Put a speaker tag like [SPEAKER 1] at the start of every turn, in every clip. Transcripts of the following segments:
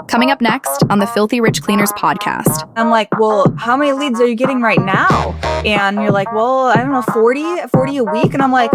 [SPEAKER 1] Coming up next on the Filthy Rich Cleaners podcast.
[SPEAKER 2] I'm like, well, how many leads are you getting right now? And you're like, well, I don't know, 40 a week. And I'm like,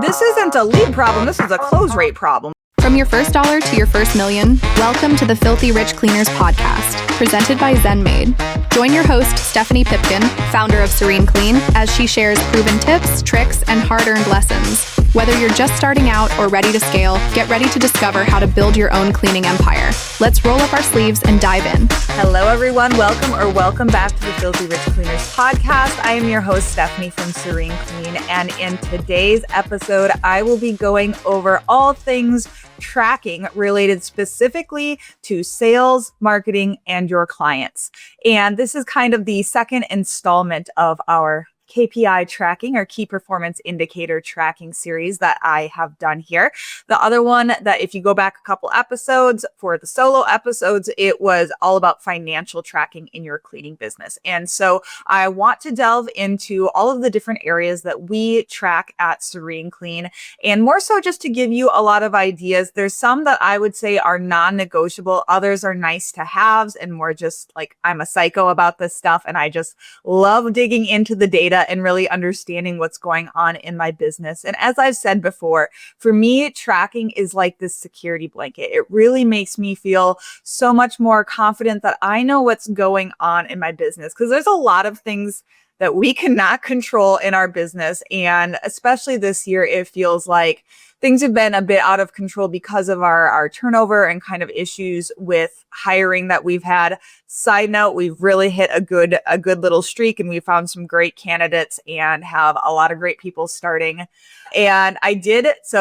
[SPEAKER 2] this isn't a lead problem. This is a close rate problem.
[SPEAKER 1] From your first dollar to your first million, welcome to the Filthy Rich Cleaners podcast, presented by ZenMade. Join your host, Stephanie Pipkin, founder of Serene Clean, as she shares proven tips, tricks, and hard-earned lessons. Whether you're just starting out or ready to scale, get ready to discover how to build your own cleaning empire. Let's roll up our sleeves and dive in.
[SPEAKER 2] Hello, everyone. Welcome back to the Filthy Rich Cleaners podcast. I am your host, Stephanie from Serene Clean, and in today's episode, I will be going over all things tracking related specifically to sales, marketing, and your clients. And this is kind of the second installment of our KPI tracking or key performance indicator tracking series that I have done here. The other one that if you go back a couple episodes for the solo episodes, it was all about financial tracking in your cleaning business. And so I want to delve into all of the different areas that we track at Serene Clean, and more so just to give you a lot of ideas. There's some that I would say are non-negotiable. Others are nice to haves and more just like I'm a psycho about this stuff. And I just love digging into the data and really understanding what's going on in my business. And as I've said before, for me, tracking is like this security blanket. It really makes me feel so much more confident that I know what's going on in my business, because there's a lot of things that we cannot control in our business. And especially this year, it feels like things have been a bit out of control because of our turnover and kind of issues with hiring that we've had. Side note, we've really hit a good little streak, and we found some great candidates and have a lot of great people starting. And I just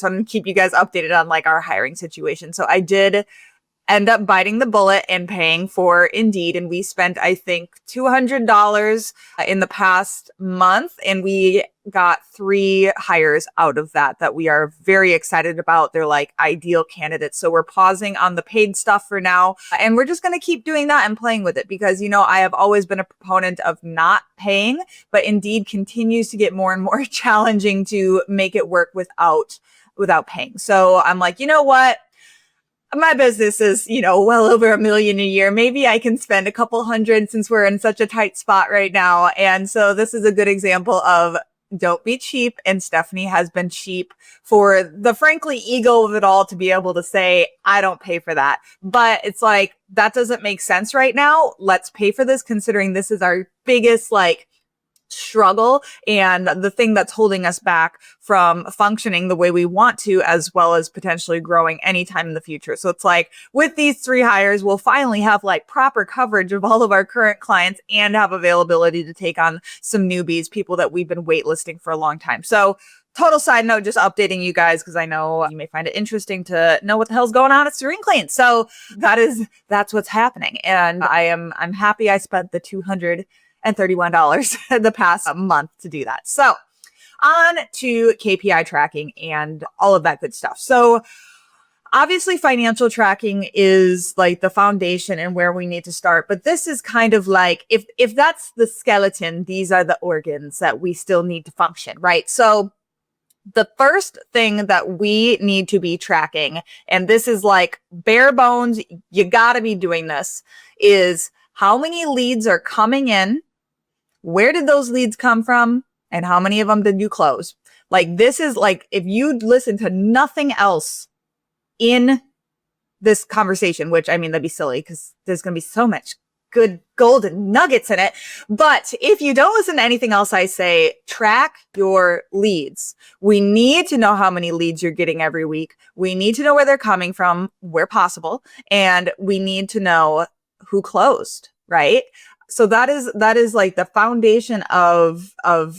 [SPEAKER 2] want to keep you guys updated on like our hiring situation. So I did end up biting the bullet and paying for Indeed. And we spent, I think, $200 in the past month. And we got 3 hires out of that we are very excited about. They're like ideal candidates. So we're pausing on the paid stuff for now. And we're just going to keep doing that and playing with it because, I have always been a proponent of not paying, but Indeed continues to get more and more challenging to make it work without paying. So I'm like, you know what? My business is, well over $1 million a year. Maybe I can spend a couple hundred since we're in such a tight spot right now. And so this is a good example of don't be cheap. And Stephanie has been cheap for the frankly ego of it all to be able to say, I don't pay for that. But it's like, that doesn't make sense right now. Let's pay for this, considering this is our biggest struggle and the thing that's holding us back from functioning the way we want to, as well as potentially growing anytime in the future. So it's like with these 3 hires, we'll finally have proper coverage of all of our current clients and have availability to take on some newbies, people that we've been waitlisting for a long time. So total side note, just updating you guys because I know you may find it interesting to know what the hell's going on at Serene Clean. So that's what's happening. And I'm happy I spent the $231 the past month to do that. So on to KPI tracking and all of that good stuff. So obviously financial tracking is like the foundation and where we need to start. But this is kind of like, if that's the skeleton, these are the organs that we still need to function, right? So the first thing that we need to be tracking, and this is like bare bones, you gotta be doing this, is how many leads are coming in. Where did those leads come from? And how many of them did you close? This is if you listen to nothing else in this conversation, which that'd be silly because there's going to be so much good golden nuggets in it. But if you don't listen to anything else I say, track your leads. We need to know how many leads you're getting every week. We need to know where they're coming from, where possible. And we need to know who closed, right? So that is like the foundation of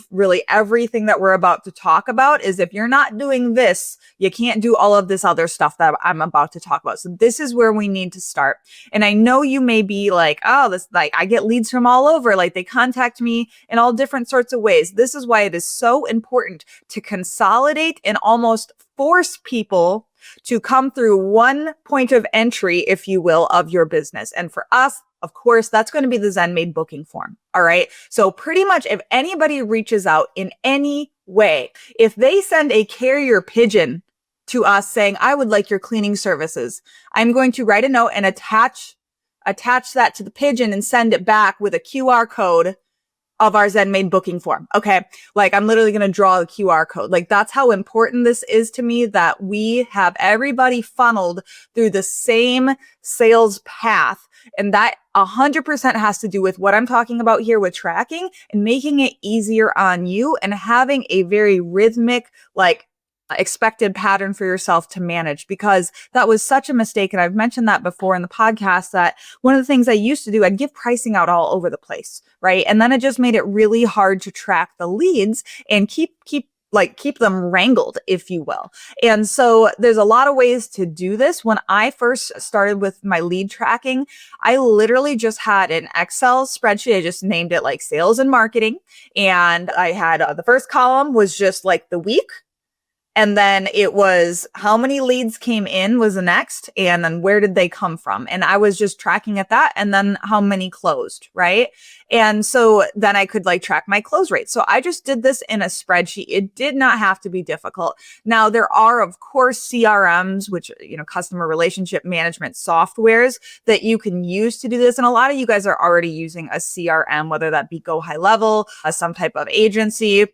[SPEAKER 2] really everything that we're about to talk about. Is if you're not doing this, you can't do all of this other stuff that I'm about to talk about. So this is where we need to start. And I know you may be like, oh, this I get leads from all over. They contact me in all different sorts of ways. This is why it is so important to consolidate and almost force people to come through one point of entry, if you will, of your business. And for us, of course, that's going to be the ZenMade booking form. All right. So pretty much if anybody reaches out in any way, if they send a carrier pigeon to us saying, I would like your cleaning services, I'm going to write a note and attach that to the pigeon and send it back with a QR code of our ZenMaid booking form. Okay. Like I'm literally going to draw the QR code. Like that's how important this is to me, that we have everybody funneled through the same sales path. And that 100% has to do with what I'm talking about here with tracking and making it easier on you and having a very rhythmic, like expected pattern for yourself to manage, because that was such a mistake. And I've mentioned that before in the podcast, that one of the things I used to do, I'd give pricing out all over the place, right? And then it just made it really hard to track the leads and keep them wrangled, if you will. And so there's a lot of ways to do this. When I first started with my lead tracking, I literally just had an Excel spreadsheet. I just named it like sales and marketing. And I had the first column was just like the week. And then it was how many leads came in was the next, and then where did they come from? And I was just tracking at that, and then how many closed, right? And so then I could like track my close rate. So I just did this in a spreadsheet. It did not have to be difficult. Now there are of course CRMs, which, customer relationship management softwares that you can use to do this. And a lot of you guys are already using a CRM, whether that be Go High Level, some type of agency.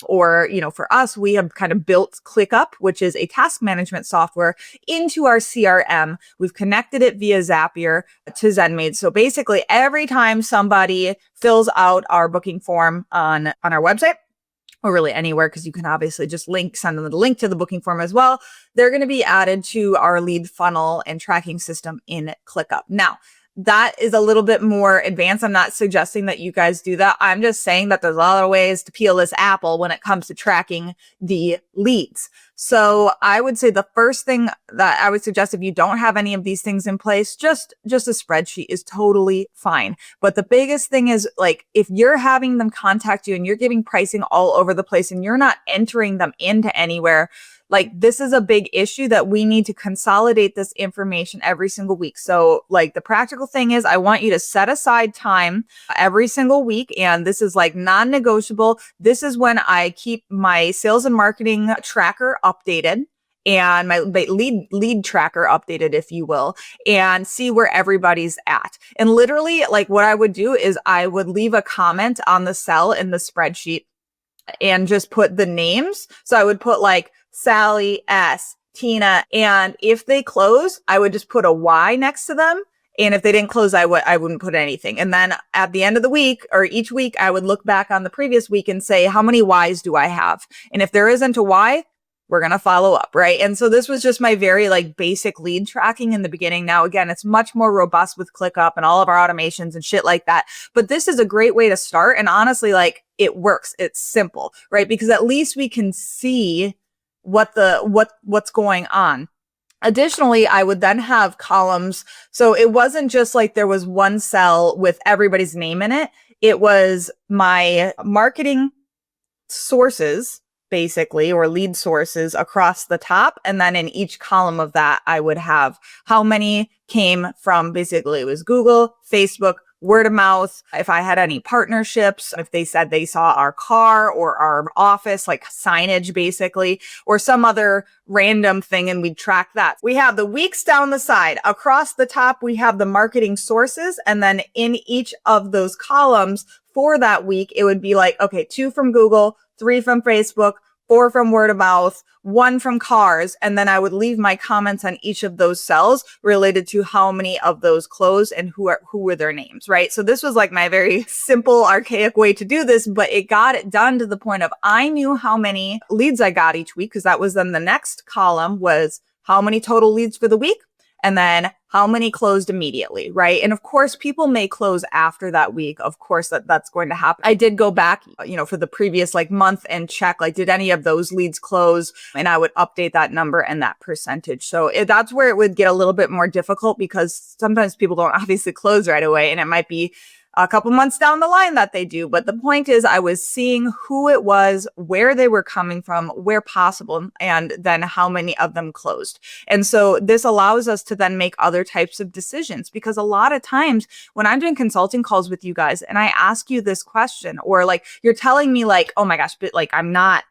[SPEAKER 2] Or, for us, we have kind of built ClickUp, which is a task management software, into our CRM. We've connected it via Zapier to ZenMaid. So basically, every time somebody fills out our booking form on our website, or really anywhere, because you can obviously just send them the link to the booking form as well, they're going to be added to our lead funnel and tracking system in ClickUp. Now, that is a little bit more advanced. I'm not suggesting that you guys do that. I'm just saying that there's a lot of ways to peel this apple when it comes to tracking the leads. So I would say the first thing that I would suggest, if you don't have any of these things in place, just a spreadsheet is totally fine. But the biggest thing is, like, if you're having them contact you and you're giving pricing all over the place and you're not entering them into anywhere, like this is a big issue that we need to consolidate this information every single week. So like the practical thing is, I want you to set aside time every single week. And this is like non-negotiable. This is when I keep my sales and marketing tracker updated and my lead tracker updated, if you will, and see where everybody's at. And literally, like what I would do is I would leave a comment on the cell in the spreadsheet and just put the names. So I would put like Sally, S, Tina, and if they close, I would just put a Y next to them. And if they didn't close, I wouldn't put anything. And then at the end of the week or each week, I would look back on the previous week and say, how many Ys do I have? And if there isn't a Y, we're going to follow up, right? And so this was just my very like basic lead tracking in the beginning. Now, again, it's much more robust with ClickUp and all of our automations and shit like that. But this is a great way to start. And honestly, like it works. It's simple, right? Because at least we can see what's going on. Additionally, I would then have columns. So it wasn't just like there was one cell with everybody's name in it. It was my marketing sources, basically, or lead sources across the top. And then in each column of that, I would have how many came from, basically it was Google, Facebook, word of mouth, if I had any partnerships, if they said they saw our car or our office, like signage basically, or some other random thing, and we'd track that. We have the weeks down the side. Across the top, we have the marketing sources. And then in each of those columns for that week, it would be like, okay, 2 from Google, 3 from Facebook, 4 from word of mouth, 1 from cars. And then I would leave my comments on each of those cells related to how many of those closed and who were their names, right? So this was like my very simple, archaic way to do this, but it got it done to the point of I knew how many leads I got each week, because that was then the next column was how many total leads for the week. And then how many closed immediately, right? And of course, people may close after that week. Of course, that's going to happen. I did go back, for the previous like month and check, like, did any of those leads close? And I would update that number and that percentage. So that's where it would get a little bit more difficult, because sometimes people don't obviously close right away, and it might be a couple months down the line that they do. But the point is, I was seeing who it was, where they were coming from, where possible, and then how many of them closed. And so this allows us to then make other types of decisions, because a lot of times when I'm doing consulting calls with you guys and I ask you this question, or like you're telling me like, oh my gosh, but like I'm not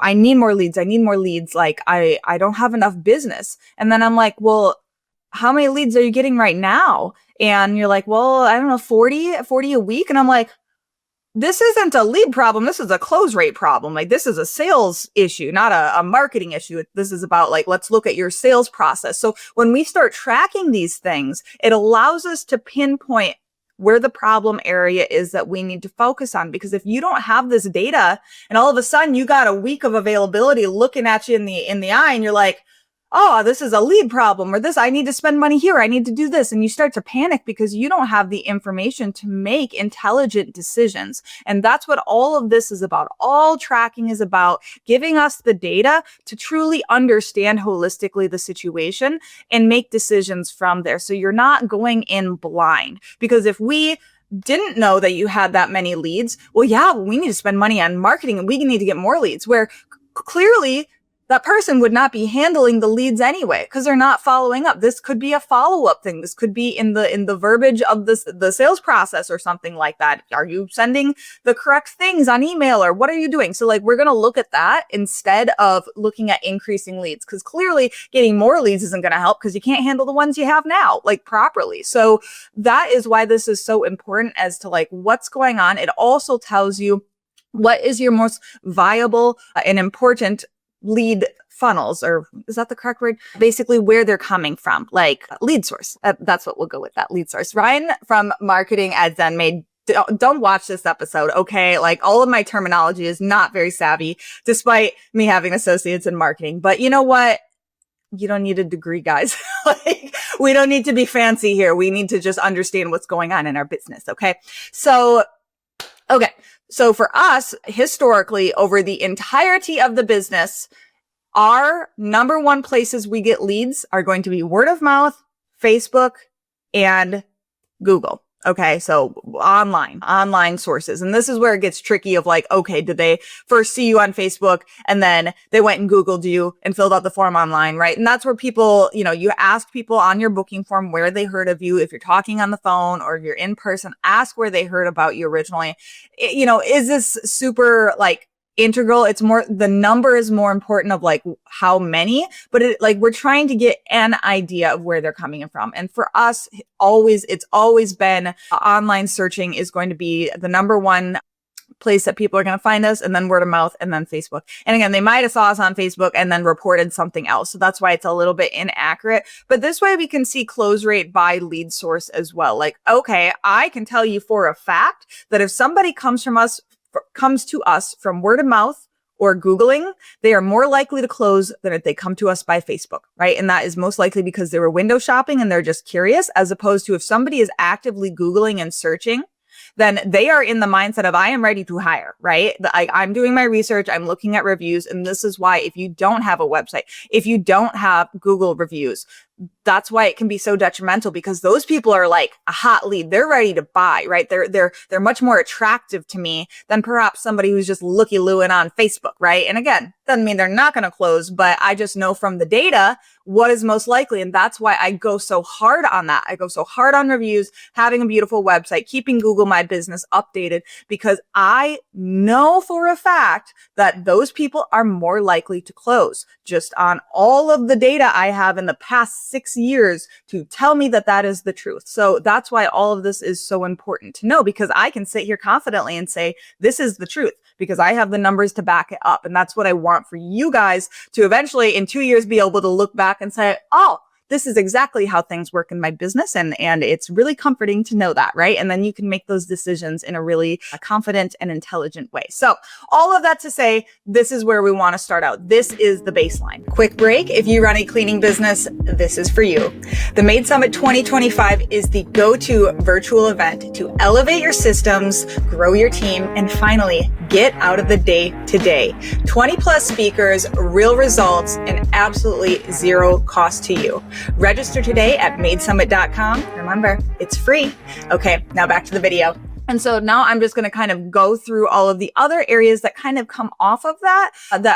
[SPEAKER 2] I need more leads. I need more leads. Like I don't have enough business. And then I'm like, well, how many leads are you getting right now? And you're like, well, I don't know, 40 a week. And I'm like, this isn't a lead problem. This is a close rate problem. Like this is a sales issue, not a marketing issue. This is about like, let's look at your sales process. So when we start tracking these things, it allows us to pinpoint where the problem area is that we need to focus on. Because if you don't have this data and all of a sudden you got a week of availability looking at you in the eye and you're like, oh, this is a lead problem, or this, I need to spend money here. I need to do this. And you start to panic because you don't have the information to make intelligent decisions. And that's what all of this is about. All tracking is about giving us the data to truly understand holistically the situation and make decisions from there. So you're not going in blind, because if we didn't know that you had that many leads, well, we need to spend money on marketing and we need to get more leads, where clearly that person would not be handling the leads anyway, because they're not following up. This could be a follow-up thing. This could be in the verbiage of the sales process or something like that. Are you sending the correct things on email, or what are you doing? So like, we're going to look at that instead of looking at increasing leads, because clearly getting more leads isn't going to help because you can't handle the ones you have now, like properly. So that is why this is so important as to like what's going on. It also tells you what is your most viable and important lead funnels, or is that the correct word? Basically where they're coming from, like lead source. That's what we'll go with, that lead source. Ryan from Marketing at ZenMade, don't watch this episode, okay? Like all of my terminology is not very savvy, despite me having associates in marketing. But you know what? You don't need a degree, guys. Like, we don't need to be fancy here. We need to just understand what's going on in our business, okay? So for us, historically, over the entirety of the business, our number one places we get leads are going to be word of mouth, Facebook, and Google. Okay, so online sources. And this is where it gets tricky of like, okay, did they first see you on Facebook and then they went and Googled you and filled out the form online, right? And that's where people, you ask people on your booking form where they heard of you. If you're talking on the phone or you're in person, ask where they heard about you originally. Is this super like integral? It's more, the number is more important of like how many, but we're trying to get an idea of where they're coming from. And for us, it's always been online searching is going to be the number one place that people are going to find us, and then word of mouth, and then Facebook. And again, they might have saw us on Facebook and then reported something else. So that's why it's a little bit inaccurate. But this way we can see close rate by lead source as well. Like, okay, I can tell you for a fact that if somebody comes to us from word of mouth or Googling, they are more likely to close than if they come to us by Facebook, right? And that is most likely because they were window shopping and they're just curious, as opposed to if somebody is actively Googling and searching, then they are in the mindset of, I am ready to hire, right? I'm doing my research, I'm looking at reviews. And this is why if you don't have a website, if you don't have Google reviews, that's why it can be so detrimental, because those people are like a hot lead. They're ready to buy, right? They're much more attractive to me than perhaps somebody who's just looky-looing on Facebook, right? And again, doesn't mean they're not going to close, but I just know from the data what is most likely. And that's why I go so hard on that. I go so hard on reviews, having a beautiful website, keeping Google My Business updated, because I know for a fact that those people are more likely to close, just on all of the data I have in the past 6 years to tell me that that is the truth. So that's why all of this is so important to know, because I can sit here confidently and say, this is the truth, because I have the numbers to back it up. And that's what I want for you guys to eventually in 2 years be able to look back and say, oh, this is exactly how things work in my business. And it's really comforting to know that, right? And then you can make those decisions in a really confident and intelligent way. So all of that to say, this is where we want to start out. This is the baseline. Quick break. If you run a cleaning business, this is for you. The Made Summit 2025 is the go-to virtual event to elevate your systems, grow your team, and finally get out of the day-to-day. 20 plus speakers, real results, and absolutely zero cost to you. Register today at madesummit.com. Remember, it's free. Okay, now back to the video. And so now I'm just going to kind of go through all of the other areas that kind of come off of that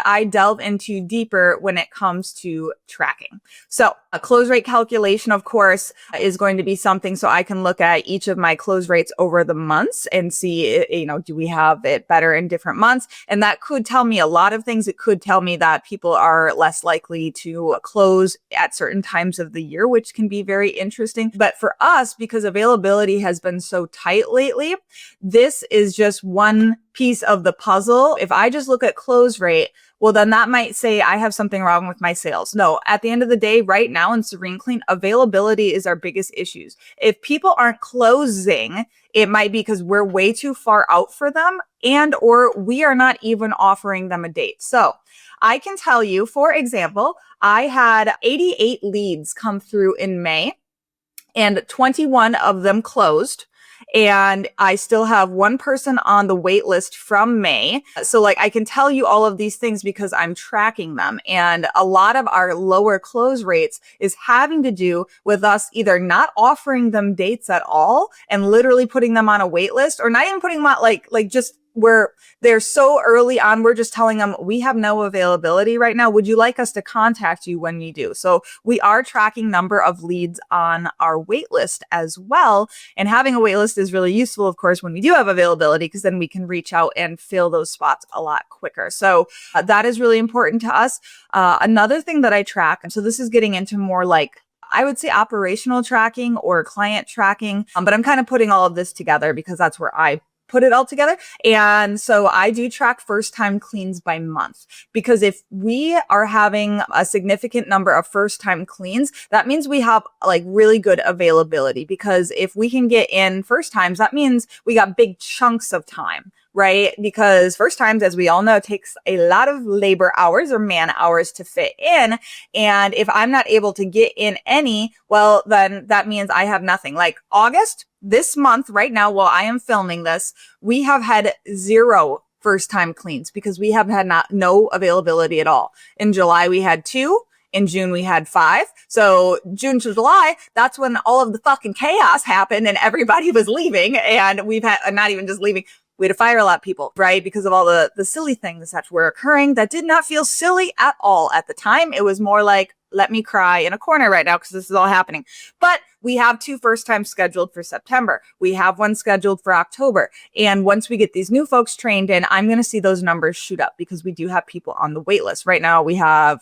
[SPEAKER 2] I delve into deeper when it comes to tracking. So A close rate calculation, of course, is going to be something so I can look at each of my close rates over the months and see, do we have it better in different months? And that could tell me a lot of things. It could tell me that people are less likely to close at certain times of the year, which can be very interesting. But for us, because availability has been so tight lately, this is just one piece of the puzzle. If I just look at close rate, well, then that might say I have something wrong with my sales. No, at the end of the day, right now in Serene Clean, availability is our biggest issues. If people aren't closing, it might be because we're way too far out for them and or we are not even offering them a date. So I can tell you, for example, I had 88 leads come through in May and 21 of them closed. And I still have one person on the wait list from May. So I can tell you all of these things because I'm tracking them. And a lot of our lower close rates is having to do with us either not offering them dates at all and literally putting them on a wait list, or not even putting them on just where they're so early on, we're just telling them we have no availability right now. Would you like us to contact you when we do? So we are tracking number of leads on our wait list as well. And having a wait list is really useful, of course, when we do have availability, because then we can reach out and fill those spots a lot quicker. So that is really important to us. Another thing that I track, and so this is getting into more I would say operational tracking or client tracking, but I'm kind of putting all of this together because that's where I put it all together. And so I do track first time cleans by month, because if we are having a significant number of first time cleans, that means we have really good availability, because if we can get in first times, that means we got big chunks of time, right? Because first times, as we all know, takes a lot of labor hours or man hours to fit in. And if I'm not able to get in any, well, then that means I have nothing. Like August, this month right now, while I am filming this, we have had 0 first time cleans because we have had no availability at all. In July, we had 2. In June, we had 5. So June to July, that's when all of the fucking chaos happened and everybody was leaving. And we've had, not even just leaving, we had to fire a lot of people, right? Because of all the silly things that were occurring that did not feel silly at all at the time. It was more like, let me cry in a corner right now because this is all happening. But we have 2 first times scheduled for September. We have 1 scheduled for October. And once we get these new folks trained in, I'm going to see those numbers shoot up because we do have people on the wait list. Right now we have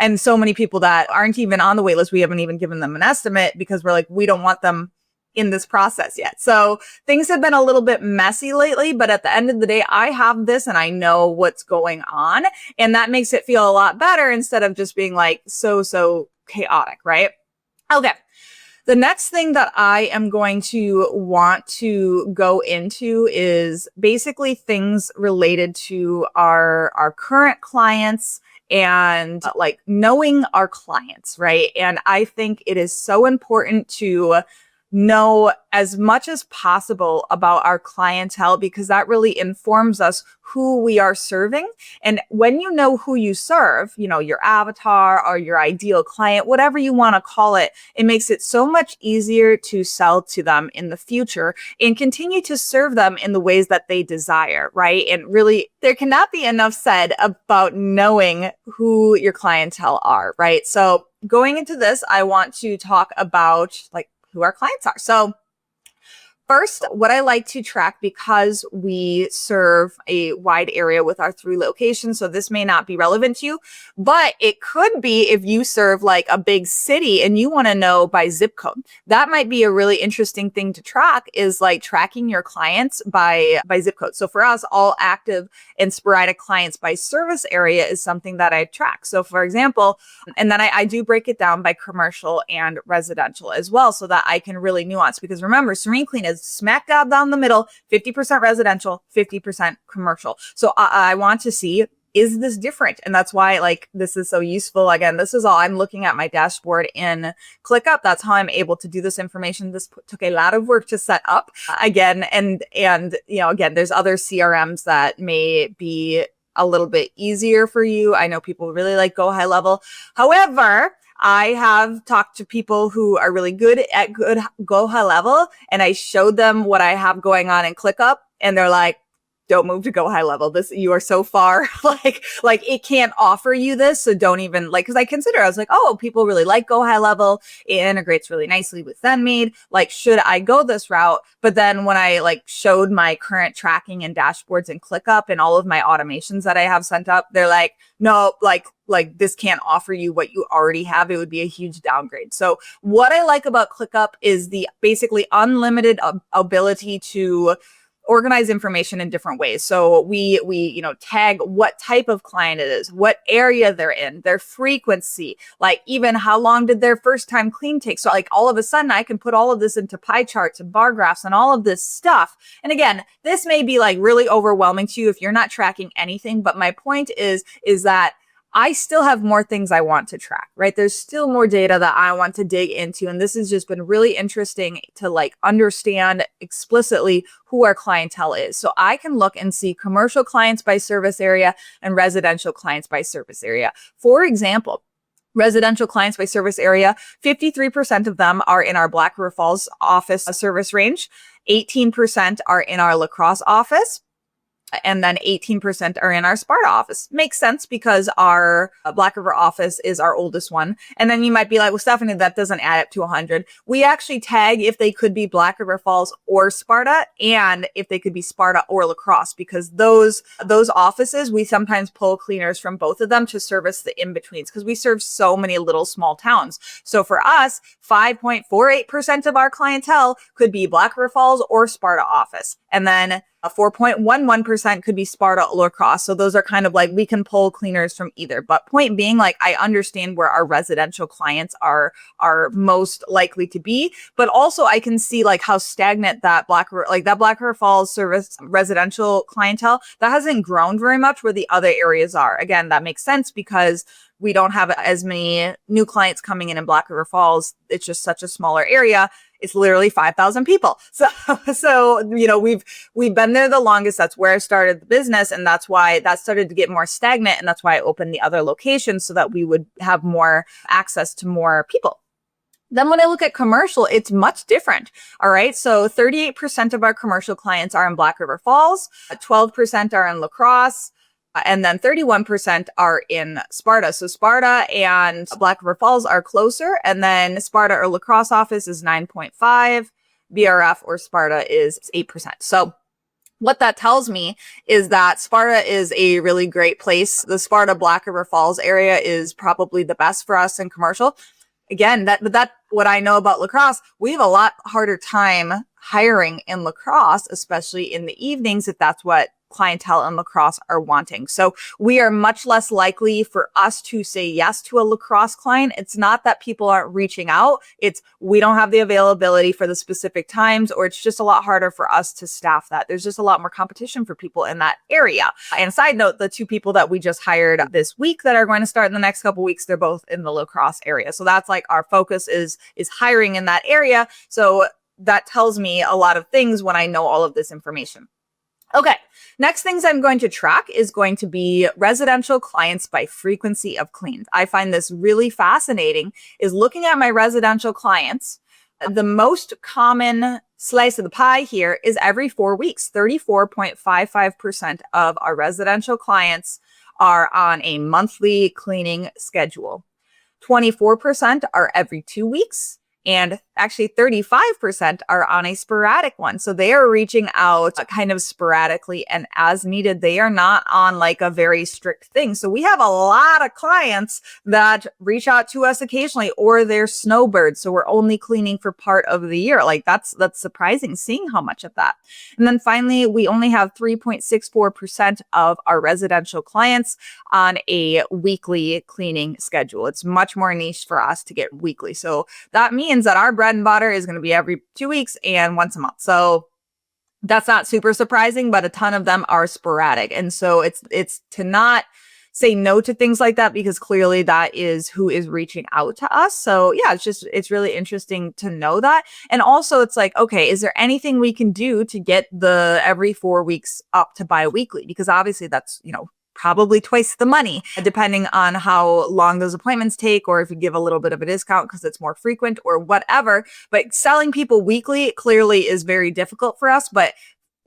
[SPEAKER 2] and so many people that aren't even on the wait list. We haven't even given them an estimate because we're we don't want them in this process yet. So things have been a little bit messy lately, but at the end of the day, I have this and I know what's going on. And that makes it feel a lot better instead of just being so chaotic, right? Okay. The next thing that I am going to want to go into is basically things related to our current clients and knowing our clients, right? And I think it is so important to know as much as possible about our clientele, because that really informs us who we are serving. And when you know who you serve, your avatar or your ideal client, whatever you want to call it, it makes it so much easier to sell to them in the future and continue to serve them in the ways that they desire, right? And really, there cannot be enough said about knowing who your clientele are, right? So going into this, I want to talk about who our clients are. So first, what I like to track, because we serve a wide area with our 3 locations, so this may not be relevant to you, but it could be if you serve a big city and you want to know by zip code. That might be a really interesting thing to track, is tracking your clients by zip code. So for us, all active and sporadic clients by service area is something that I track. So for example, and then I do break it down by commercial and residential as well, so that I can really nuance, because remember, Serene Clean is smack dab down the middle, 50% residential, 50% commercial. So I want to see, is this different? And that's why this is so useful. Again, this is all I'm looking at my dashboard in ClickUp. That's how I'm able to do this information. This took a lot of work to set up again. And again, there's other CRMs that may be a little bit easier for you. I know people really like Go High Level. However, I have talked to people who are really good at Go High Level, and I showed them what I have going on in ClickUp, and they're like, don't move to go high level. This, you are so far, like it can't offer you this. So don't even like, cause I was like, oh, people really like go high level. It integrates really nicely with ZenMaid. Like, should I go this route? But then when I like showed my current tracking and dashboards in ClickUp and all of my automations that I have sent up, they're like, no, like this can't offer you what you already have. It would be a huge downgrade. So what I like about ClickUp is the basically unlimited ability to organize information in different ways. So we tag what type of client it is, what area they're in, their frequency, like even how long did their first time clean take. So like all of a sudden I can put all of this into pie charts and bar graphs and all of this stuff. And again, this may be like really overwhelming to you if you're not tracking anything, but my point is that I still have more things I want to track, right? There's still more data that I want to dig into. And this has just been really interesting to like understand explicitly who our clientele is. So I can look and see commercial clients by service area and residential clients by service area. For example, residential clients by service area, 53% of them are in our Black River Falls office service range. 18% are in our La Crosse office. And then 18% are in our Sparta office. Makes sense because our Black River office is our oldest one. And then you might be like, well, Stephanie, that doesn't add up to 100. We actually tag if they could be Black River Falls or Sparta, and if they could be Sparta or La Crosse, because those offices, we sometimes pull cleaners from both of them to service the in-betweens because we serve so many little small towns. So for us, 5.48% of our clientele could be Black River Falls or Sparta office. And then 4.11% could be Sparta or La Crosse. So those are kind of like, we can pull cleaners from either. But point being, like, I understand where our residential clients are most likely to be, but also I can see like how stagnant that Black River Falls service residential clientele, that hasn't grown very much where the other areas are. Again, that makes sense because we don't have as many new clients coming in Black River Falls. It's just such a smaller area. It's literally 5,000 people. So, we've been there the longest. That's where I started the business. And that's why that started to get more stagnant. And that's why I opened the other locations so that we would have more access to more people. Then when I look at commercial, it's much different. All right. So 38% of our commercial clients are in Black River Falls, 12% are in La Crosse, and then 31% are in Sparta. So Sparta and Black River Falls are closer. And then Sparta or La Crosse office is 9.5. BRF or Sparta is 8%. So what that tells me is that Sparta is a really great place. The Sparta Black River Falls area is probably the best for us in commercial. Again, that what I know about La Crosse, we have a lot harder time hiring in La Crosse, especially in the evenings, if that's what clientele in La Crosse are wanting. So we are much less likely for us to say yes to a La Crosse client. It's not that people aren't reaching out. It's we don't have the availability for the specific times, or it's just a lot harder for us to staff that. There's just a lot more competition for people in that area. And side note, the two people that we just hired this week that are going to start in the next couple of weeks, they're both in the La Crosse area. So that's like our focus is hiring in that area. So that tells me a lot of things when I know all of this information. Okay, next things I'm going to track is going to be residential clients by frequency of cleans. I find this really fascinating, is looking at my residential clients. The most common slice of the pie here is every 4 weeks. 34.55% of our residential clients are on a monthly cleaning schedule. 24% are every 2 weeks. And actually 35% are on a sporadic one. So they are reaching out kind of sporadically and as needed. They are not on like a very strict thing. So we have a lot of clients that reach out to us occasionally, or they're snowbirds. So we're only cleaning for part of the year. Like that's surprising seeing how much of that. And then finally, we only have 3.64% of our residential clients on a weekly cleaning schedule. It's much more niche for us to get weekly. So that means that our bread and butter is going to be every 2 weeks and once a month. So that's not super surprising, but a ton of them are sporadic. And so it's to not say no to things like that, because clearly that is who is reaching out to us. So yeah, it's really interesting to know that. And also it's like, okay, is there anything we can do to get the every 4 weeks up to bi-weekly? Because obviously that's, probably twice the money, depending on how long those appointments take, or if you give a little bit of a discount because it's more frequent or whatever. But selling people weekly clearly is very difficult for us. But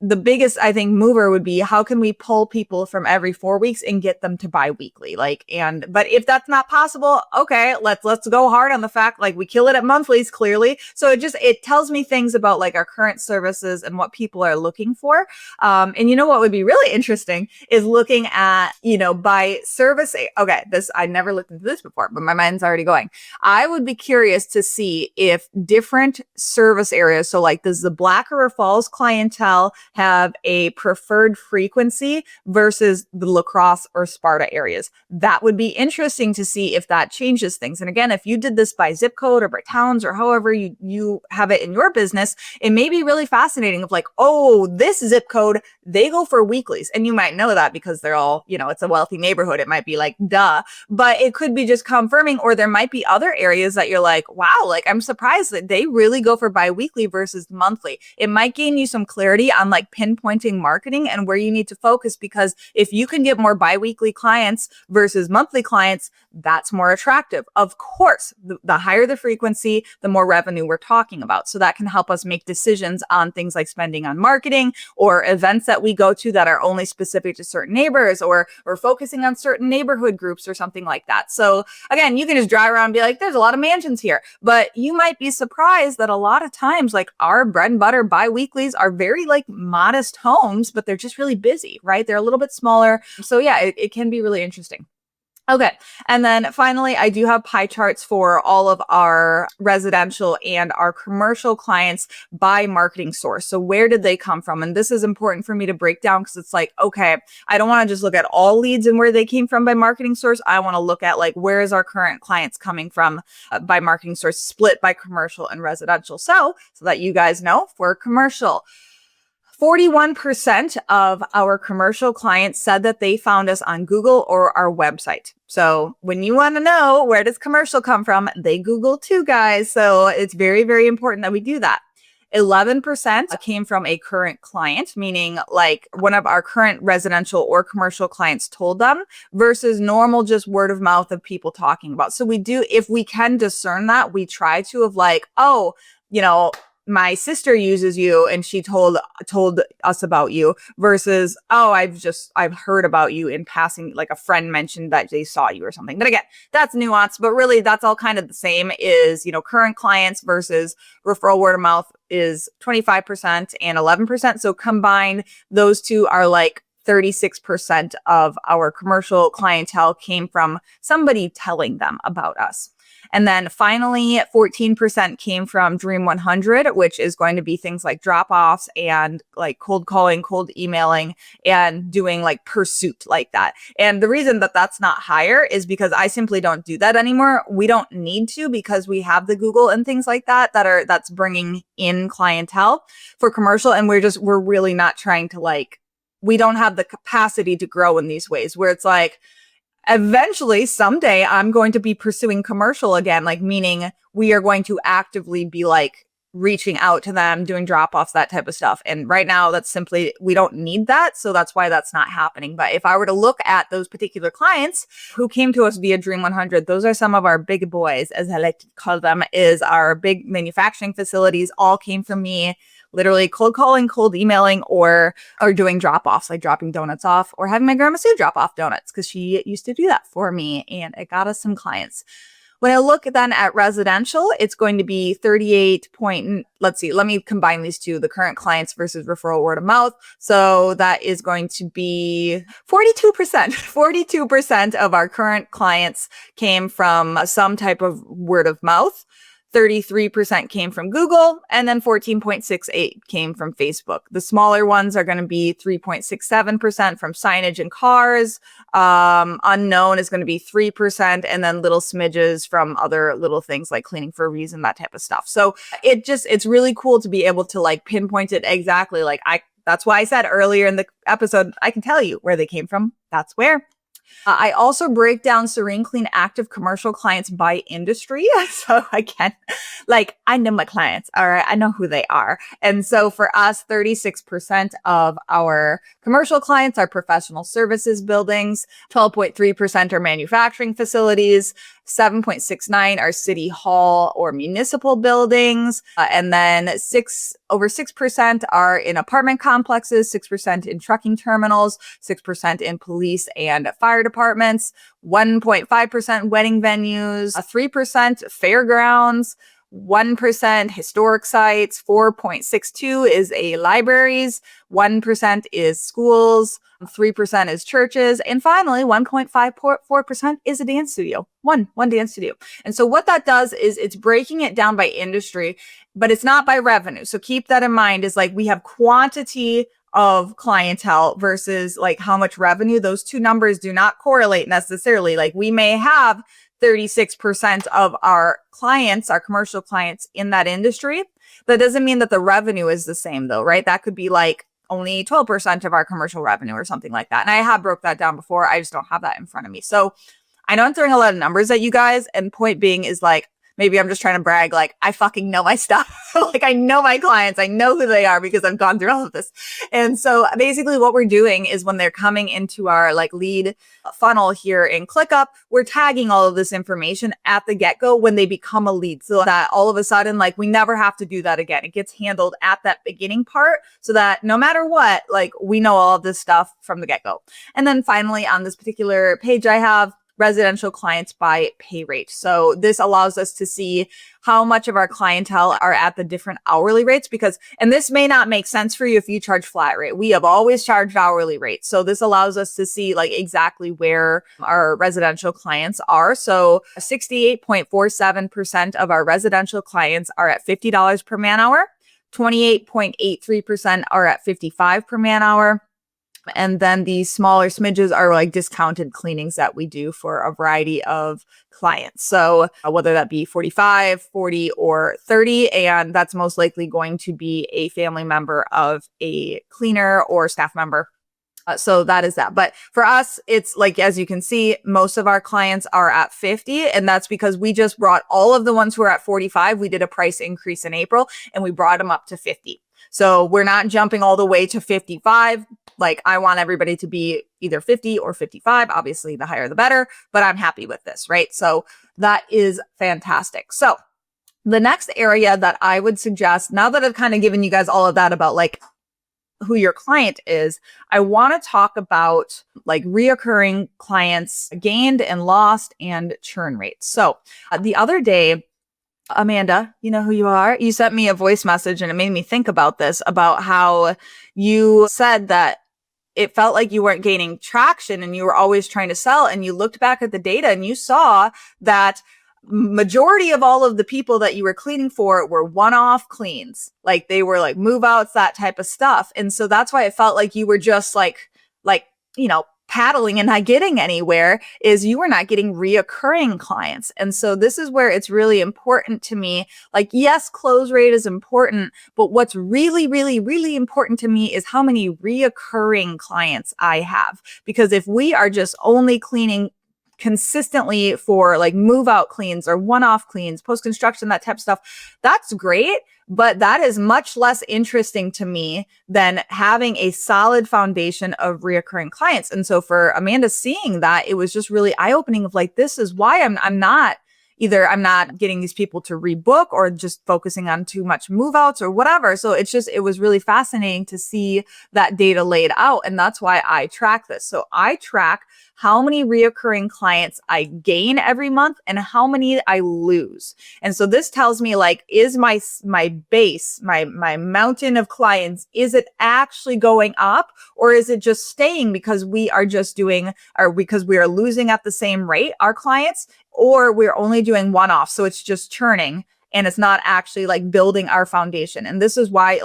[SPEAKER 2] the biggest, I think, mover would be how can we pull people from every 4 weeks and get them to bi-weekly? But if that's not possible, okay, let's go hard on the fact, like we kill it at monthlies, clearly. So it tells me things about like our current services and what people are looking for. And you know what would be really interesting is looking at, by service. Okay, I never looked into this before, but my mind's already going. I would be curious to see if different service areas, so like does the Black River Falls clientele have a preferred frequency versus the La Crosse or Sparta areas? That would be interesting to see if that changes things. And again, if you did this by zip code or by towns or however you have it in your business, it may be really fascinating of like, oh, this zip code, they go for weeklies. And you might know that because they're all, it's a wealthy neighborhood. It might be like, duh, but it could be just confirming, or there might be other areas that you're like, wow, like I'm surprised that they really go for bi-weekly versus monthly. It might gain you some clarity on like pinpointing marketing and where you need to focus, because if you can get more bi-weekly clients versus monthly clients, that's more attractive. Of course, the higher the frequency, the more revenue we're talking about. So that can help us make decisions on things like spending on marketing or events that we go to that are only specific to certain neighbors, or focusing on certain neighborhood groups or something like that. So again, you can just drive around and be like, there's a lot of mansions here, but you might be surprised that a lot of times like our bread and butter bi-weeklies are very like modest homes, but they're just really busy, right? They're a little bit smaller. So yeah, it can be really interesting. Okay. And then finally, I do have pie charts for all of our residential and our commercial clients by marketing source. So where did they come from? And this is important for me to break down because it's like, okay, I don't want to just look at all leads and where they came from by marketing source. I want to look at like, where is our current clients coming from by marketing source, split by commercial and residential. So that you guys know, for commercial, 41% of our commercial clients said that they found us on Google or our website. So when you want to know where does commercial come from, they Google too, guys. So it's very, very important that we do that. 11% came from a current client, meaning like one of our current residential or commercial clients told them, versus normal just word of mouth of people talking about. So we do, if we can discern that, we try to of like, oh, my sister uses you and she told us about you, versus, oh, I've heard about you in passing, like a friend mentioned that they saw you or something. But again, that's nuanced, but really that's all kind of the same, is, current clients versus referral word of mouth is 25% and 11%. So combined, those two are like 36% of our commercial clientele came from somebody telling them about us. And then finally, 14% came from Dream 100, which is going to be things like drop-offs and like cold calling, cold emailing, and doing like pursuit like that. And the reason that that's not higher is because I simply don't do that anymore. We don't need to, because we have the Google and things like that's bringing in clientele for commercial. And we're really not trying to we don't have the capacity to grow in these ways where it's like, eventually, someday, I'm going to be pursuing commercial again, meaning we are going to actively be reaching out to them, doing drop-offs, that type of stuff. And right now, that's simply, we don't need that. So that's why that's not happening. But if I were to look at those particular clients who came to us via Dream 100, those are some of our big boys, as I like to call them, is our big manufacturing facilities all came from me. Literally cold calling, cold emailing, or doing drop-offs, like dropping donuts off, or having my grandma Sue drop off donuts, because she used to do that for me, and it got us some clients. When I look then at residential, it's going to be 38 point, let's see, let me combine these two, the current clients versus referral word of mouth. So that is going to be 42%. 42% of our current clients came from some type of word of mouth. 33% came from Google, and then 14.68 came from Facebook. The smaller ones are going to be 3.67% from signage and cars. Unknown is going to be 3%, and then little smidges from other little things like cleaning for a reason, that type of stuff. So it's really cool to be able to pinpoint it exactly. That's why I said earlier in the episode, I can tell you where they came from. That's where. I also break down Serene Clean active commercial clients by industry. So again, I know my clients, all right, I know who they are. And so for us, 36% of our commercial clients are professional services buildings, 12.3% are manufacturing facilities, 7.69 are city hall or municipal buildings. And then over 6% are in apartment complexes, 6% in trucking terminals, 6% in police and fire departments, 1.5% wedding venues, 3% fairgrounds, 1% historic sites, 4.62 is libraries, 1% is schools, 3% is churches, and finally 1.54% is a dance studio. One dance studio. And so what that does is it's breaking it down by industry, but it's not by revenue. So keep that in mind, is like we have quantity of clientele versus like how much revenue. Those two numbers do not correlate necessarily. Like we may have 36% of our clients, our commercial clients in that industry. That doesn't mean that the revenue is the same though, right? That could be like only 12% of our commercial revenue or something like that. And I have broke that down before. I just don't have that in front of me. So I know I'm throwing a lot of numbers at you guys, and point being is like, maybe I'm just trying to brag, like I fucking know my stuff. Like I know my clients, I know who they are because I've gone through all of this. And so basically what we're doing is when they're coming into our like lead funnel here in ClickUp, we're tagging all of this information at the get-go when they become a lead, so that all of a sudden, like we never have to do that again. It gets handled at that beginning part so that no matter what, like we know all of this stuff from the get-go. And then finally on this particular page, I have residential clients by pay rate. So this allows us to see how much of our clientele are at the different hourly rates, because, and this may not make sense for you if you charge flat rate. We have always charged hourly rates. So this allows us to see like exactly where our residential clients are. So 68.47% of our residential clients are at $50 per man hour. 28.83% are at $55 per man hour. And then the smaller smidges are like discounted cleanings that we do for a variety of clients. So whether that be 45, 40, or 30, and that's most likely going to be a family member of a cleaner or staff member. So that is that. But for us, it's like, as you can see, most of our clients are at 50. And that's because we just brought all of the ones who are at 45. We did a price increase in April and we brought them up to 50. So we're not jumping all the way to 55. Like I want everybody to be either 50 or 55. Obviously, the higher the better, but I'm happy with this, right? So that is fantastic. So the next area that I would suggest, now that I've kind of given you guys all of that about like who your client is, I want to talk about like reoccurring clients gained and lost and churn rates. So the other day, Amanda, you know who you are. You sent me a voice message and it made me think about this, about how you said that it felt like you weren't gaining traction and you were always trying to sell, and you looked back at the data and you saw that majority of all of the people that you were cleaning for were one-off cleans. Like they were like move outs, that type of stuff. And so that's why it felt like you were just like, you know, paddling and not getting anywhere, is you were not getting reoccurring clients. And so this is where it's really important to me. Like, yes, close rate is important, but what's really, really, really important to me is how many reoccurring clients I have. Because if we are just only cleaning consistently for like move out cleans or one-off cleans, post-construction, that type of stuff, that's great. But that is much less interesting to me than having a solid foundation of reoccurring clients. And so for Amanda seeing that, it was just really eye-opening of like, this is why I'm not getting these people to rebook or just focusing on too much move outs or whatever. So it was really fascinating to see that data laid out. And that's why I track this. So I track how many reoccurring clients I gain every month and how many I lose. And so this tells me like, is my base, my mountain of clients, is it actually going up, or is it just staying because we are just doing, or because we are losing at the same rate, our clients, or we're only doing one-off. So it's just churning and it's not actually like building our foundation. And this is why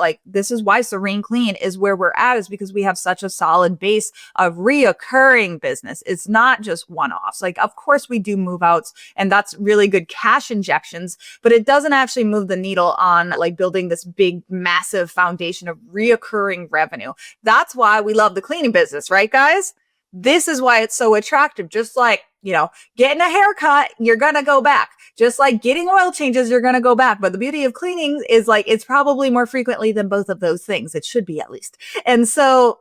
[SPEAKER 2] Serene Clean is where we're at, is because we have such a solid base of reoccurring business. It's not just one-offs. Like, of course we do move outs and that's really good cash injections, but it doesn't actually move the needle on like building this big, massive foundation of reoccurring revenue. That's why we love the cleaning business, right, guys? This is why it's so attractive. Just like, you know, getting a haircut, you're going to go back. Just like getting oil changes, you're going to go back. But the beauty of cleaning is like, it's probably more frequently than both of those things. It should be, at least. And so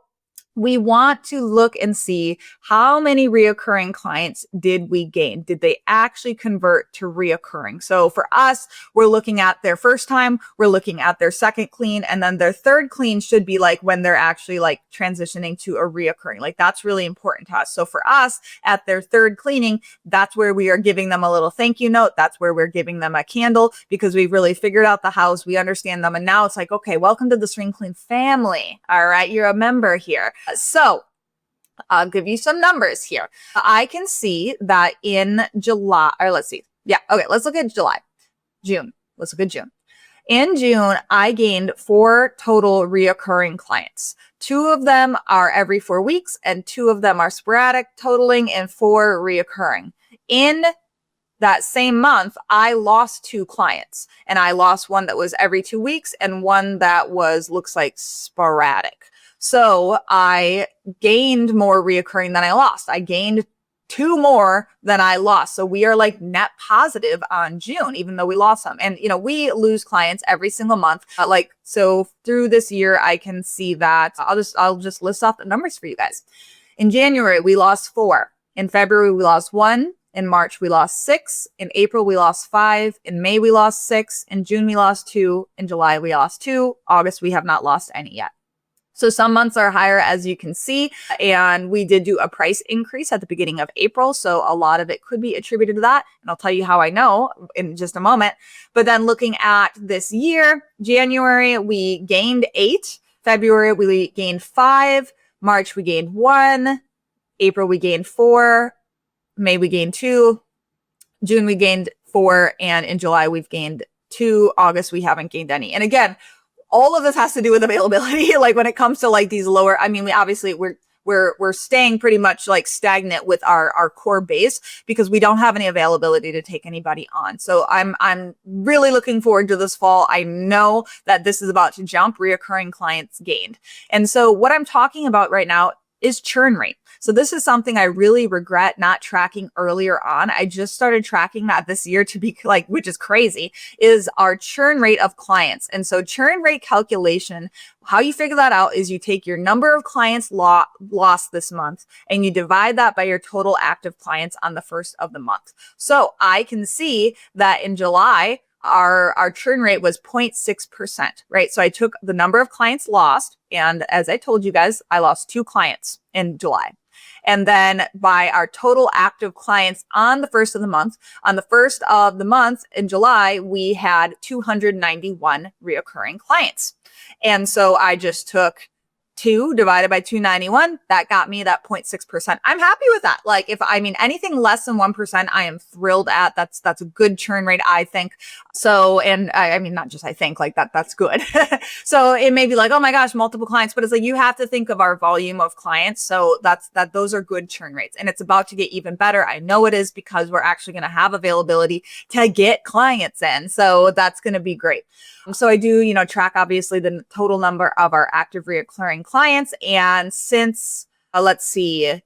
[SPEAKER 2] we want to look and see how many reoccurring clients did we gain? Did they actually convert to reoccurring? So for us, we're looking at their first time, we're looking at their second clean, and then their third clean should be like when they're actually like transitioning to a reoccurring. Like that's really important to us. So for us at their third cleaning, that's where we are giving them a little thank you note. That's where we're giving them a candle because we've really figured out the house. We understand them. And now it's like, okay, welcome to the Serene Clean family. All right. You're a member here. So I'll give you some numbers here. I can see that in July, or let's see. Yeah. Okay. Let's look at June. Let's look at June. In June, I gained 4 total reoccurring clients. 2 of them are every 4 weeks and 2 of them are sporadic, totaling in 4 reoccurring. In that same month, I lost 2 clients, and I lost one that was every 2 weeks and one that looks like sporadic. So I gained more reoccurring than I lost. I gained 2 more than I lost. So we are like net positive on June, even though we lost some. And, we lose clients every single month. So through this year, I can see that I'll just list off the numbers for you guys. In January, we lost 4. In February, we lost 1. In March, we lost 6. In April, we lost 5. In May, we lost 6. In June, we lost 2. In July, we lost 2. August, we have not lost any yet. So some months are higher, as you can see, and we did do a price increase at the beginning of April. So a lot of it could be attributed to that. And I'll tell you how I know in just a moment. But then looking at this year, January, we gained 8. February, we gained 5. March, we gained 1. April, we gained 4. May, we gained 2. June, we gained 4. And in July, we've gained 2. August, we haven't gained any. And again, all of this has to do with availability. Like when it comes to like these lower, we're staying pretty much like stagnant with our core base because we don't have any availability to take anybody on. So I'm really looking forward to this fall. I know that this is about to jump, reoccurring clients gained. And so what I'm talking about right now is churn rate. So this is something I really regret not tracking earlier on. I just started tracking that this year to be like, which is crazy, is our churn rate of clients. And so churn rate calculation, how you figure that out is you take your number of clients lost this month and you divide that by your total active clients on the first of the month. So I can see that in July, our churn rate was 0.6%, right? So I took the number of clients lost. And as I told you guys, I lost 2 clients in July. And then by our total active clients on the first of the month, in July, we had 291 reoccurring clients. And so I just took 2 divided by 291, that got me that 0.6%. I'm happy with that. Like anything less than 1%, I am thrilled at. That's a good churn rate, I think. So, and not just I think, like that's good. So it may be like, oh my gosh, multiple clients, but it's like, you have to think of our volume of clients. So those are good churn rates, and it's about to get even better. I know it is because we're actually going to have availability to get clients in. So that's going to be great. So I do, track obviously the total number of our active reoccurring clients. And since, let's see,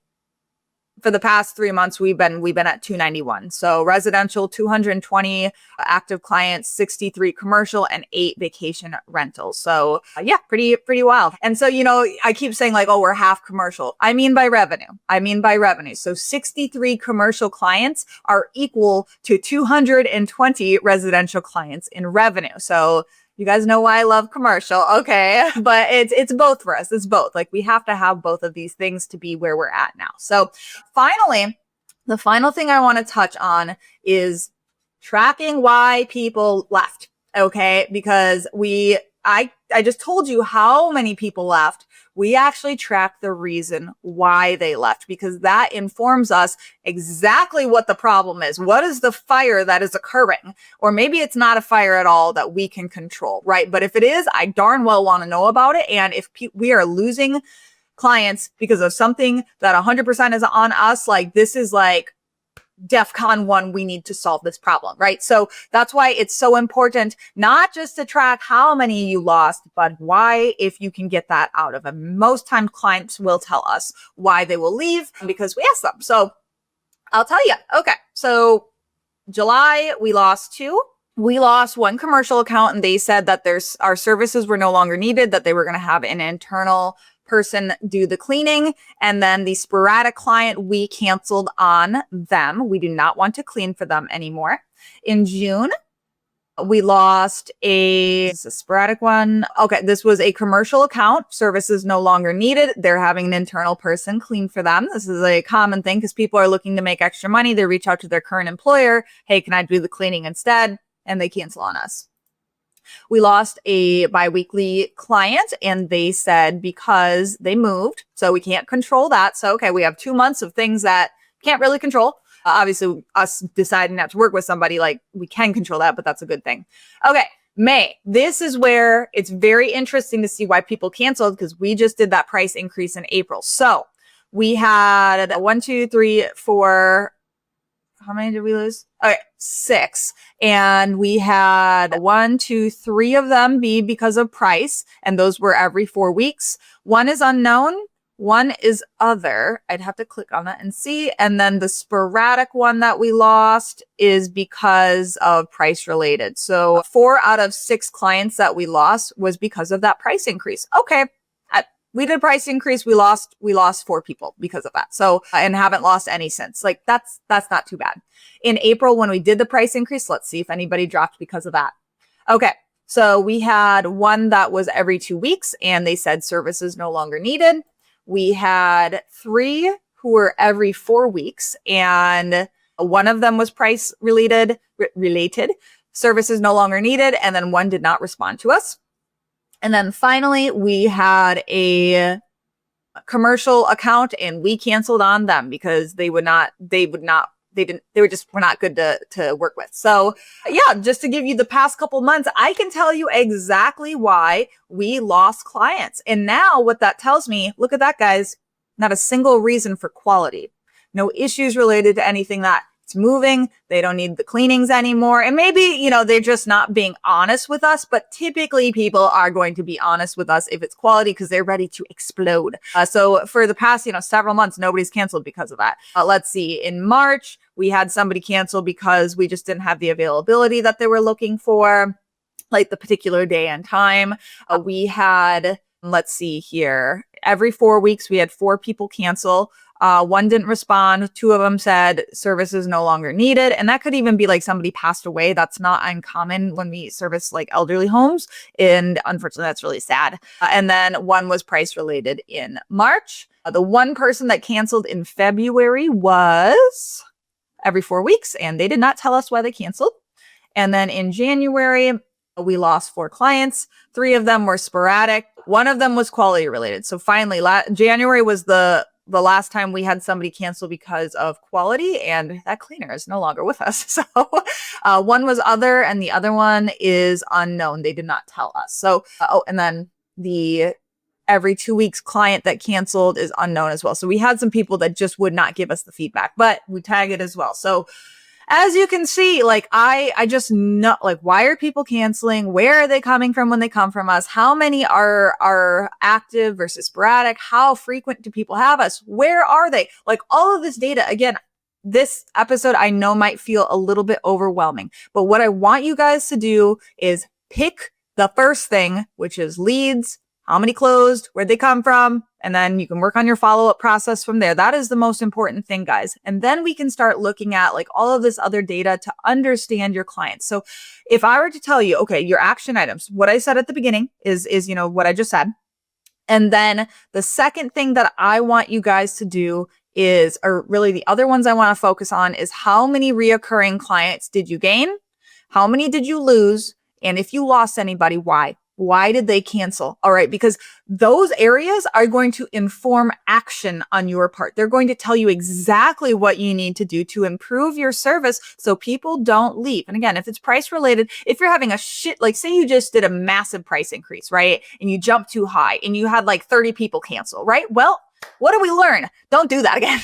[SPEAKER 2] for the past 3 months, we've been at 291. So residential, 220 active clients, 63 commercial, and 8 vacation rentals. So yeah, pretty wild. And so, I keep saying like, oh, we're half commercial. I mean by revenue. So 63 commercial clients are equal to 220 residential clients in revenue. So you guys know why I love commercial. Okay. But it's both for us. It's both. Like we have to have both of these things to be where we're at now. So finally, the final thing I want to touch on is tracking why people left. Okay. Because I just told you how many people left. We actually track the reason why they left because that informs us exactly what the problem is. What is the fire that is occurring? Or maybe it's not a fire at all that we can control, right? But if it is, I darn well want to know about it. And if we are losing clients because of something that 100% is on us, like this is like DEFCON 1, we need to solve this problem, right? So that's why it's so important, not just to track how many you lost, but why, if you can get that out of them. Most times clients will tell us why they will leave because we ask them. So I'll tell you. Okay. So July, we lost 2. We lost 1 commercial account and they said that our services were no longer needed, that they were going to have an internal person do the cleaning. And then the sporadic client, we canceled on them. We do not want to clean for them anymore. In June, we lost a sporadic one. Okay, this was a commercial account. Services no longer needed. They're having an internal person clean for them. This is a common thing because people are looking to make extra money. They reach out to their current employer. Hey, can I do the cleaning instead? And they cancel on us. We lost a biweekly client and they said because they moved, so we can't control that. So, okay, we have 2 months of things that can't really control. Obviously, us deciding not to work with somebody, like we can control that, but that's a good thing. Okay, May. This is where it's very interesting to see why people canceled because we just did that price increase in April. So we had 1, 2, 3, 4. How many did we lose? Okay, 6. And we had 1, 2, 3 of them be because of price. And those were every 4 weeks. 1 is unknown. 1 is other. I'd have to click on that and see. And then the sporadic one that we lost is because of price related. So 4 out of 6 clients that we lost was because of that price increase. Okay. We did a price increase. We lost 4 people because of that. So, and haven't lost any since. Like that's not too bad. In April, when we did the price increase, let's see if anybody dropped because of that. Okay. So we had 1 that was every 2 weeks and they said services no longer needed. We had 3 who were every 4 weeks and 1 of them was price related, services no longer needed. And then 1 did not respond to us. And then finally, we had a commercial account and we canceled on them because they were not good to work with. So yeah, just to give you the past couple months, I can tell you exactly why we lost clients. And now what that tells me, look at that, guys, not a single reason for quality, no issues related to anything that it's moving. They don't need the cleanings anymore. And maybe, they're just not being honest with us, but typically people are going to be honest with us if it's quality because they're ready to explode. So for the past, several months, nobody's canceled because of that. Let's see. In March, we had somebody cancel because we just didn't have the availability that they were looking for, like the particular day and time. We had, let's see here, every 4 weeks, we had 4 people cancel. 1 didn't respond. 2 of them said services no longer needed. And that could even be like somebody passed away. That's not uncommon when we service like elderly homes. And unfortunately, that's really sad. And then 1 was price related in March. The 1 person that canceled in February was every 4 weeks. And they did not tell us why they canceled. And then in January, we lost 4 clients. 3 of them were sporadic. 1 of them was quality related. So finally, January was the last time we had somebody cancel because of quality, and that cleaner is no longer with us. So 1 was other, and the other one is unknown. They did not tell us. So, and then the every 2 weeks client that canceled is unknown as well. So we had some people that just would not give us the feedback, but we tag it as well. So as you can see, like I just know, like, why are people canceling? Where are they coming from when they come from us? How many are active versus sporadic? How frequent do people have us? Where are they? Like all of this data, again, this episode I know might feel a little bit overwhelming, but what I want you guys to do is pick the first thing, which is leads. How many closed? Where'd they come from? And then you can work on your follow-up process from there. That is the most important thing, guys. And then we can start looking at like all of this other data to understand your clients. So if I were to tell you, okay, your action items, what I said at the beginning is what I just said. And then the second thing that I want you guys to do is, or really the other ones I want to focus on is how many reoccurring clients did you gain? How many did you lose? And if you lost anybody, why? Why did they cancel? All right, because those areas are going to inform action on your part. They're going to tell you exactly what you need to do to improve your service so people don't leave. And again, if it's price related, if you're having like say you just did a massive price increase, right? And you jumped too high and you had like 30 people cancel, right? Well, what do we learn? Don't do that again.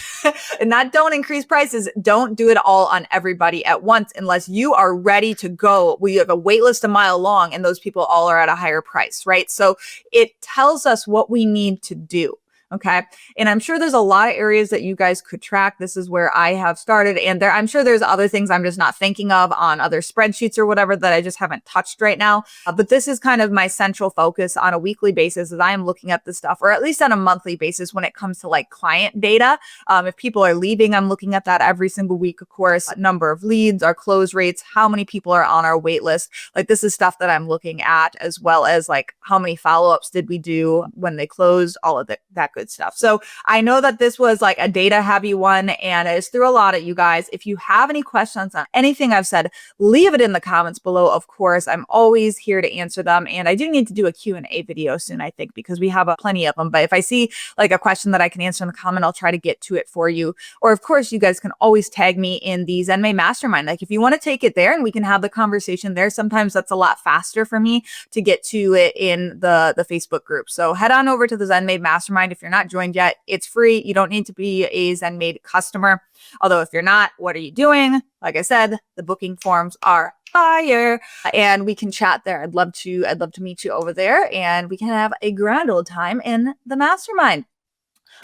[SPEAKER 2] And don't increase prices. Don't do it all on everybody at once unless you are ready to go. We have a wait list a mile long and those people all are at a higher price, right? So it tells us what we need to do. Okay. And I'm sure there's a lot of areas that you guys could track. This is where I have started. And I'm sure there's other things I'm just not thinking of on other spreadsheets or whatever that I just haven't touched right now. But this is kind of my central focus on a weekly basis as I am looking at this stuff, or at least on a monthly basis when it comes to like client data. If people are leaving, I'm looking at that every single week, of course. Number of leads, our close rates, how many people are on our wait list. Like this is stuff that I'm looking at, as well as like how many follow-ups did we do when they closed, all of that good stuff. So I know that this was like a data heavy one and it's through a lot of you guys. If you have any questions on anything I've said, leave it in the comments below. Of course, I'm always here to answer them. And I do need to do a Q&A video soon, I think, because we have plenty of them. But if I see like a question that I can answer in the comment, I'll try to get to it for you. Or of course, you guys can always tag me in the ZenMade Mastermind. Like if you want to take it there and we can have the conversation there, sometimes that's a lot faster for me to get to it in the Facebook group. So head on over to the ZenMade Mastermind. If you're not joined yet, it's free. You don't need to be a ZenMade customer. Although if you're not, what are you doing? Like I said, the booking forms are fire and we can chat there. I'd love to meet you over there and we can have a grand old time in the mastermind.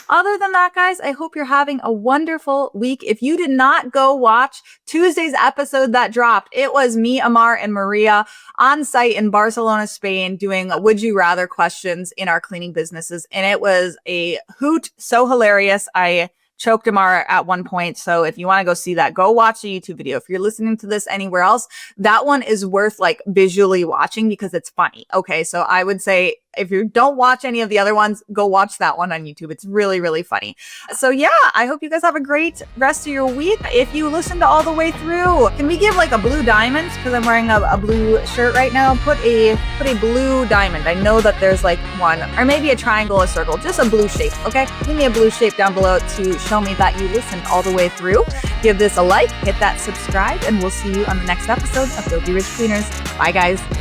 [SPEAKER 2] Other than that, guys, I hope you're having a wonderful week. If you did not go watch Tuesday's episode that dropped, it was me, Amar, and Maria on site in Barcelona, Spain, doing would you rather questions in our cleaning businesses. And it was a hoot, so hilarious. I choked Amar at one point. So if you want to go see that, go watch the YouTube video. If you're listening to this anywhere else, that one is worth like visually watching because it's funny. Okay. So I would say if you don't watch any of the other ones, go watch that one on YouTube. It's really, really funny. So yeah, I hope you guys have a great rest of your week. If you listened all the way through, can we give like a blue diamond? Because I'm wearing a blue shirt right now. Put a blue diamond. I know that there's like one, or maybe a triangle, a circle, just a blue shape. Okay. Give me a blue shape down below to show me that you listened all the way through. Give this a like, hit that subscribe, and we'll see you on the next episode of Filthy Rich Cleaners. Bye guys.